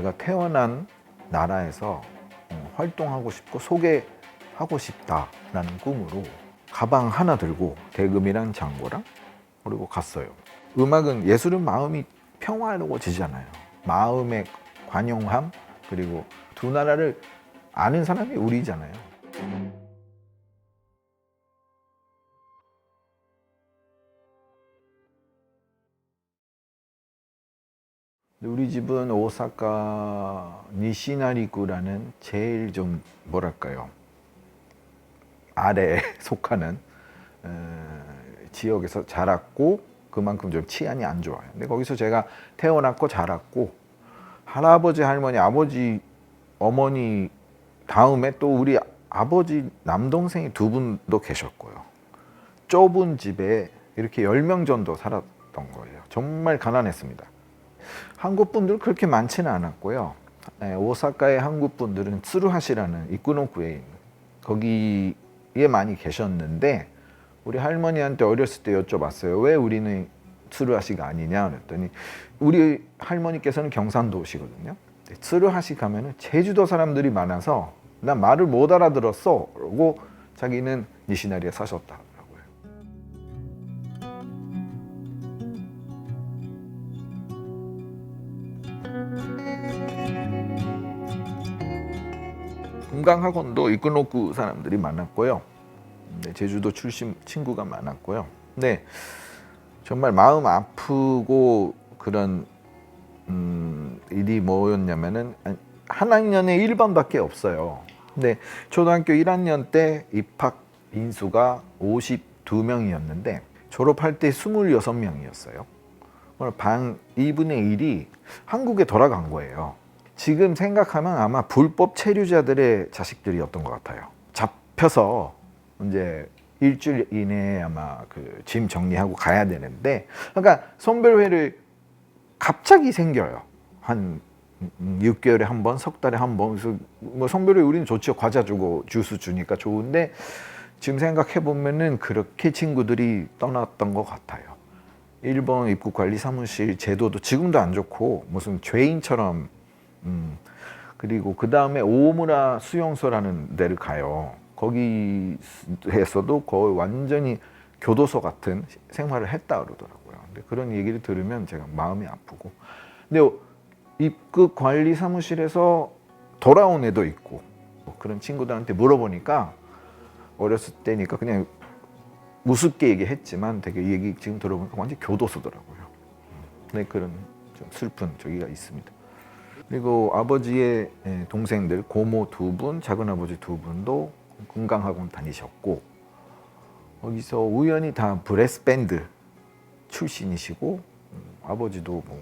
내가 태어난 나라에서 활동하고 싶고 소개하고 싶다라는 꿈으로 가방 하나 들고 대금이랑 장고랑 그리고 갔어요. 음악은 예술은 마음이 평화로워지잖아요. 마음의 관용함 그리고 두 나라를 아는 사람이 우리잖아요. 우리 집은 오사카 니시나리구라는 제일 좀 뭐랄까요 아래에 속하는 지역에서 자랐고 그만큼 좀 치안이 안 좋아요. 근데 거기서 제가 태어났고 자랐고 할아버지, 할머니, 아버지, 어머니 다음에 또 우리 아버지 남동생이 두 분도 계셨고요. 좁은 집에 이렇게 10명 정도 살았던 거예요. 정말 가난했습니다. 한국 분들 그렇게 많지는 않았고요. 오사카의 한국 분들은 츠루하시라는 이쿠노쿠에 거기에 많이 계셨는데 우리 할머니한테 어렸을 때 여쭤봤어요. 왜 우리는 츠루하시가 아니냐 그랬더니 우리 할머니께서는 경상도시거든요. 츠루하시 가면은 제주도 사람들이 많아서 난 말을 못 알아들었어. 그러고 자기는 니시나리에 사셨다. 금강학원도 이끄노쿠 사람들이 많았고요. 제주도 출신 친구가 많았고요. 근데 정말 마음 아프고 그런 일이 뭐였냐면은 한 학년에 1반밖에 없어요. 근데 초등학교 1학년 때 입학 인수가 52명이었는데 졸업할 때 26명이었어요. 반 2분의 1이 한국에 돌아간 거예요. 지금 생각하면 아마 불법 체류자들의 자식들이었던 것 같아요. 잡혀서 이제 일주일 이내에 아마 그 짐 정리하고 가야 되는데, 그러니까 선별회를 갑자기 생겨요. 한 6개월에 한 번, 석 달에 한 번. 그래서 뭐 선별회 우리는 좋죠. 과자 주고 주스 주니까 좋은데 지금 생각해 보면은 그렇게 친구들이 떠났던 것 같아요. 일본 입국관리사무실 제도도 지금도 안 좋고 무슨 죄인처럼 그리고 그 다음에 오무라 수용소라는 데를 가요. 거기에서도 거의 완전히 교도소 같은 생활을 했다 그러더라고요. 근데 그런 얘기를 들으면 제가 마음이 아프고. 근데 입국 관리 사무실에서 돌아온 애도 있고 그런 친구들한테 물어보니까 어렸을 때니까 그냥 우습게 얘기했지만 되게 얘기 지금 들어보니까 완전 교도소더라고요. 네, 그런 좀 슬픈 저기가 있습니다. 그리고 아버지의 동생들 고모 2분, 작은아버지 2분도 금강학원 다니셨고 거기서 우연히 다 브레스 밴드 출신이시고 아버지도 뭐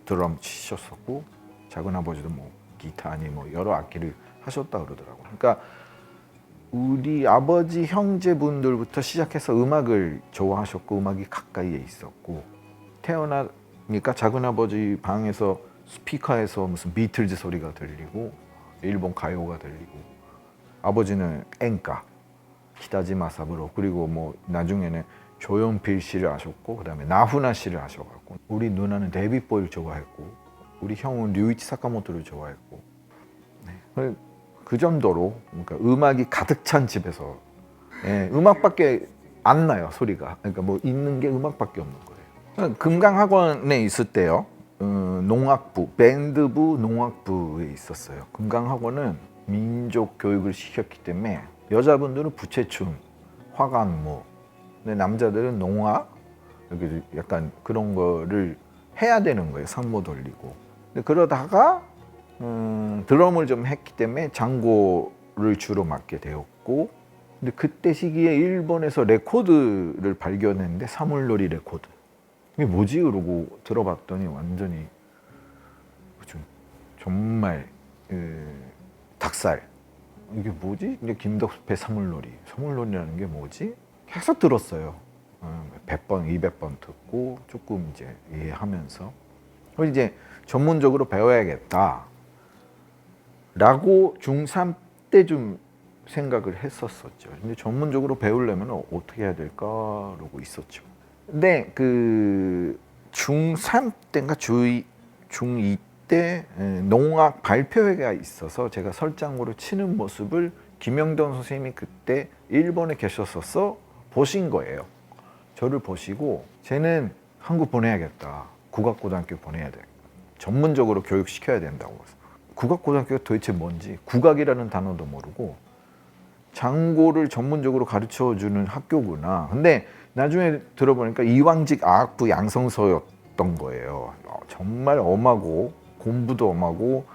드럼 치셨었고 작은아버지도 뭐 기타니 뭐 여러 악기를 하셨다 그러더라고요. 그러니까 우리 아버지 형제분들부터 시작해서 음악을 좋아하셨고 음악이 가까이에 있었고 태어나니까 작은아버지 방에서 스피커에서 무슨 비틀즈 소리가 들리고 일본 가요가 들리고 아버지는 엔카, 히타지마 사부로 그리고 뭐 나중에는 조용필 씨를 아셨고 그다음에 나훈아 씨를 아셔갖고 우리 누나는 데이빗 보이를 좋아했고 우리 형은 류이치 사카모토를 좋아했고 네. 그 정도로 그러니까 음악이 가득 찬 집에서 음악밖에 안 나요 소리가. 그러니까 뭐 있는 게 음악밖에 없는 거예요. 금강학원에 있을 때요. 농악부, 밴드부, 농악부에 있었어요. 금강학원은 민족 교육을 시켰기 때문에 여자분들은 부채춤, 화강무, 근데 남자들은 농악, 이렇게 약간 그런 거를 해야 되는 거예요. 산모 돌리고. 근데 그러다가 드럼을 좀 했기 때문에 장고를 주로 맡게 되었고, 근데 그때 시기에 일본에서 레코드를 발견했는데 사물놀이 레코드. 이게 뭐지? 그러고 들어봤더니 완전히 좀 정말 닭살. 이게 뭐지? 이게 김덕수의 사물놀이라는 게 뭐지? 계속 들었어요. 100번, 200번 듣고 조금 이제 이해하면서 그리고 이제 전문적으로 배워야겠다 라고 중3 때 좀 생각을 했었었죠. 근데 전문적으로 배우려면 어떻게 해야 될까? 라고 있었죠. 근데 그 중3 때인가 중2 때 농악 발표회가 있어서 제가 설장으로 치는 모습을 김영돈 선생님이 그때 일본에 계셨어서 보신 거예요. 저를 보시고 쟤는 한국 보내야겠다. 국악고등학교 보내야 돼. 전문적으로 교육시켜야 된다고. 국악고등학교가 도대체 뭔지 국악이라는 단어도 모르고 장고를 전문적으로 가르쳐주는 학교구나. 근데 나중에 들어보니까 이왕직 아학부 양성소였던 거예요. 정말 엄하고 공부도 엄하고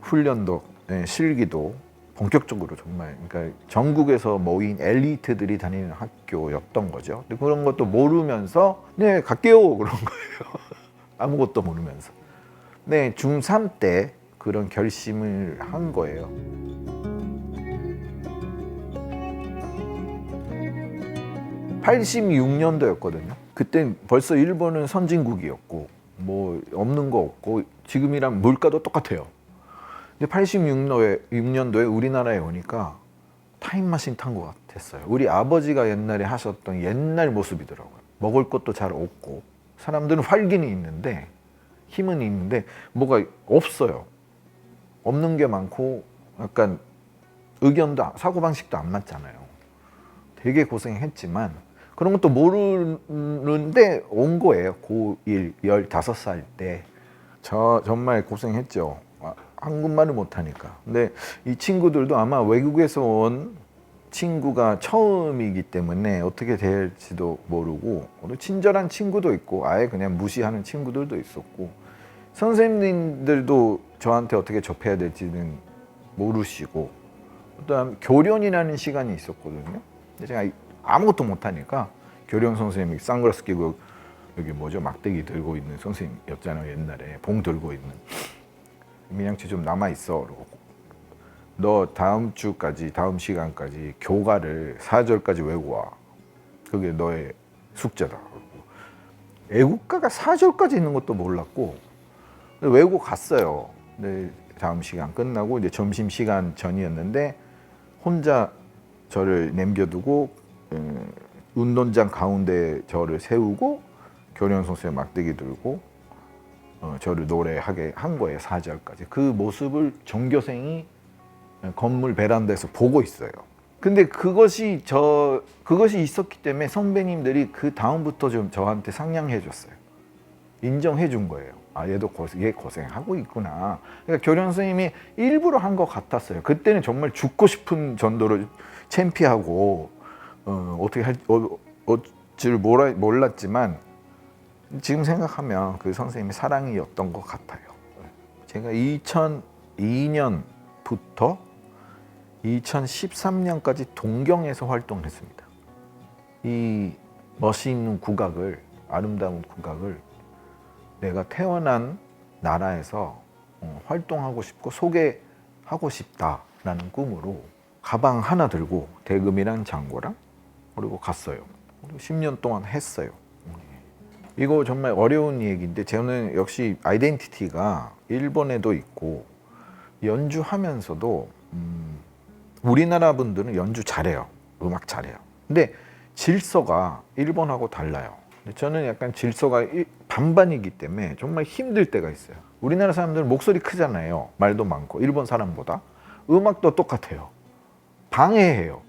훈련도 실기도 본격적으로 정말 그러니까 전국에서 모인 엘리트들이 다니는 학교였던 거죠. 근데 그런 것도 모르면서 네 갈게요 그런 거예요. 아무것도 모르면서. 네 중3 때 그런 결심을 한 거예요. 86년도였거든요. 그때 벌써 일본은 선진국이었고 뭐 없는 거 없고 지금이랑 물가도 똑같아요. 근데 86년도에 우리나라에 오니까 타임머신 탄 것 같았어요. 우리 아버지가 옛날에 하셨던 옛날 모습이더라고요. 먹을 것도 잘 없고 사람들은 활기는 있는데 힘은 있는데 뭐가 없어요. 없는 게 많고 약간 의견도 사고방식도 안 맞잖아요. 되게 고생했지만 그런 것도 모르는데 온 거예요. 고1 15살 때. 정말 고생했죠. 한국말을 못하니까. 근데 이 친구들도 아마 외국에서 온 친구가 처음이기 때문에 어떻게 될지도 모르고 친절한 친구도 있고 아예 그냥 무시하는 친구들도 있었고 선생님들도 저한테 어떻게 접해야 될지는 모르시고 그다음 교련이라는 시간이 있었거든요. 근데 제가 아무것도 못하니까 교련 선생님이 선글라스 끼고 여기 뭐죠 막대기 들고 있는 선생님이었잖아요. 옛날에 봉 들고 있는 민양치 좀 남아있어. 너 다음 주까지 다음 시간까지 교가를 4절까지 외우고 와. 그게 너의 숙제다. 애국가가 4절까지 있는 것도 몰랐고 외우고 갔어요. 근데 다음 시간 끝나고 이제 점심시간 전이었는데 혼자 저를 남겨두고 운동장 가운데 저를 세우고 교련 선생님 막대기 들고 저를 노래하게 한 거예요. 4절까지. 그 모습을 전교생이 건물 베란다에서 보고 있어요. 근데 그것이 있었기 때문에 선배님들이 그 다음부터 좀 저한테 상냥해 줬어요. 인정해 준 거예요. 아, 얘도 얘 고생하고 있구나. 그러니까 교련 선생님이 일부러 한 것 같았어요. 그때는 정말 죽고 싶은 정도로 창피하고 어떻게 줄 몰랐지만 지금 생각하면 그 선생님의 사랑이었던 것 같아요. 제가 2002년부터 2013년까지 동경에서 활동했습니다. 이 멋있는 국악을, 아름다운 국악을 내가 태어난 나라에서 활동하고 싶고 소개하고 싶다라는 꿈으로 가방 하나 들고 대금이랑 장고랑 그리고 갔어요. 그리고 10년 동안 했어요. 이거 정말 어려운 얘기인데 저는 역시 아이덴티티가 일본에도 있고 연주하면서도 우리나라 분들은 연주 잘해요. 음악 잘해요. 근데 질서가 일본하고 달라요. 근데 저는 약간 질서가 반반이기 때문에 정말 힘들 때가 있어요. 우리나라 사람들은 목소리 크잖아요. 말도 많고 일본 사람보다. 음악도 똑같아요. 방해해요.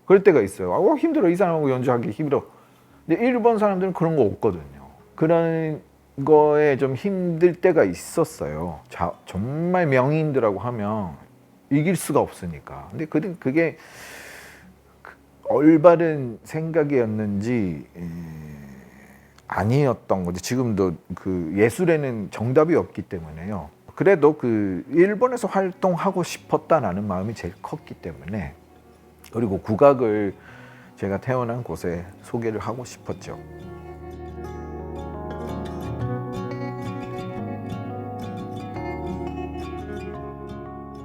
그럴 때가 있어요. 힘들어. 이 사람하고 연주하기 힘들어. 근데 일본 사람들은 그런 거 없거든요. 그런 거에 좀 힘들 때가 있었어요. 정말 명인들하고 하면 이길 수가 없으니까. 근데 그게 올바른 생각이었는지 아니었던 거지. 지금도 그 예술에는 정답이 없기 때문에요. 그래도 그 일본에서 활동하고 싶었다라는 마음이 제일 컸기 때문에 그리고 국악을 제가 태어난 곳에 소개를 하고 싶었죠.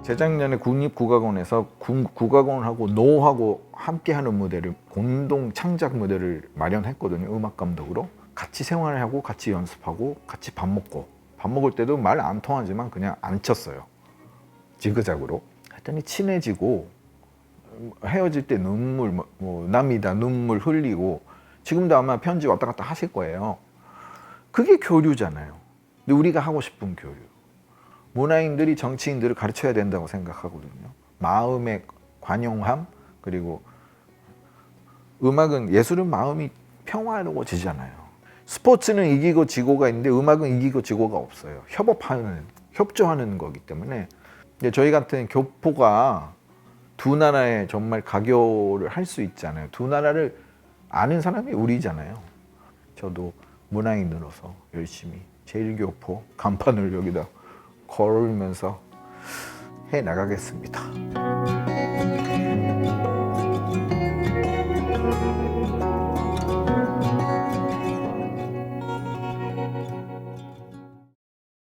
재작년에 국립국악원에서 국악원하고 노하고 함께하는 무대를 공동 창작 무대를 마련했거든요. 음악 감독으로 같이 생활하고 같이 연습하고 같이 밥 먹을 때도 말 안 통하지만 그냥 안 쳤어요. 지그작으로 했더니 친해지고 헤어질 때 눈물 남이다 눈물 흘리고 지금도 아마 편지 왔다 갔다 하실 거예요. 그게 교류잖아요. 근데 우리가 하고 싶은 교류. 문화인들이 정치인들을 가르쳐야 된다고 생각하거든요. 마음의 관용함, 그리고 음악은, 예술은 마음이 평화로워지잖아요. 스포츠는 이기고 지고가 있는데 음악은 이기고 지고가 없어요. 협조하는 거기 때문에. 근데 저희 같은 교포가 두 나라에 정말 가교를 할 수 있잖아요. 두 나라를 아는 사람이 우리잖아요. 저도 문화인으로서 열심히 제1교포 간판을 여기다 걸으면서 해 나가겠습니다.